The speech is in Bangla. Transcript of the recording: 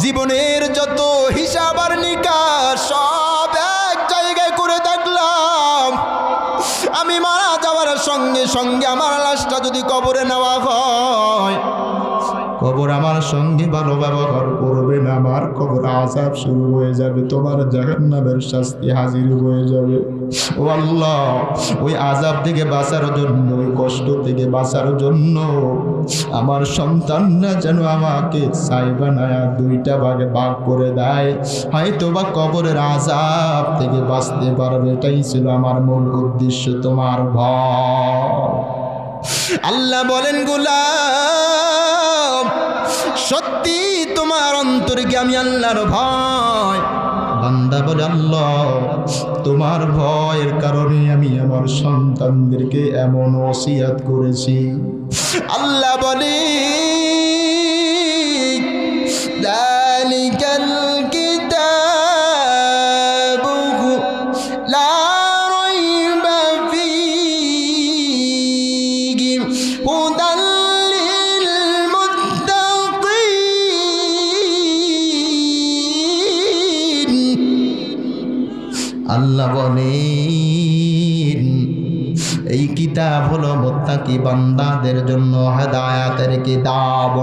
জীবনের যত হিসাব আর নিকাশ সব এক জায়গায় করে দেখলাম। আমি মারা যাওয়ার সঙ্গে সঙ্গে আমার লাশটা যদি কবরে নেওয়া হয়, কবর আমার সঙ্গে ভালো ব্যবহার করবে না, আমার কবর আযাব শুরু হয়ে যাবে, তোমার জাহান্নামের শাস্তি হাজির হয়ে যাবে। ও আল্লাহ, ওই আযাব থেকে বাঁচার জন্য, ওই কষ্ট থেকে বাঁচার জন্য আমার সন্তানরা যেন আমাকে ছাই বানায়া দুইটা ভাগে ভাগ করে দেয়, হয়তো বা কবরের আযাব থেকে বাঁচতে পারবে। এটাই ছিল আমার মূল উদ্দেশ্য, তোমার ভয়। আল্লাহ বলেন, গোলাম সত্যি তোমার অন্তরে কি আমি আল্লাহর ভয়? বান্দা বলে, আল্লাহ তোমার ভয়ের কারণে আমি আমার সন্তানদেরকে এমন ওসিয়াত করেছি। আল্লাহ বলে, যালিকাল কিতাবু লা রাইবা ফীহি হুদাল লিল মুত্তাকিন। আল্লাহ বলেন, এই কিতাব হলো মুত্তাকি বান্দাদের জন্য হেদায়েতের কিতাব।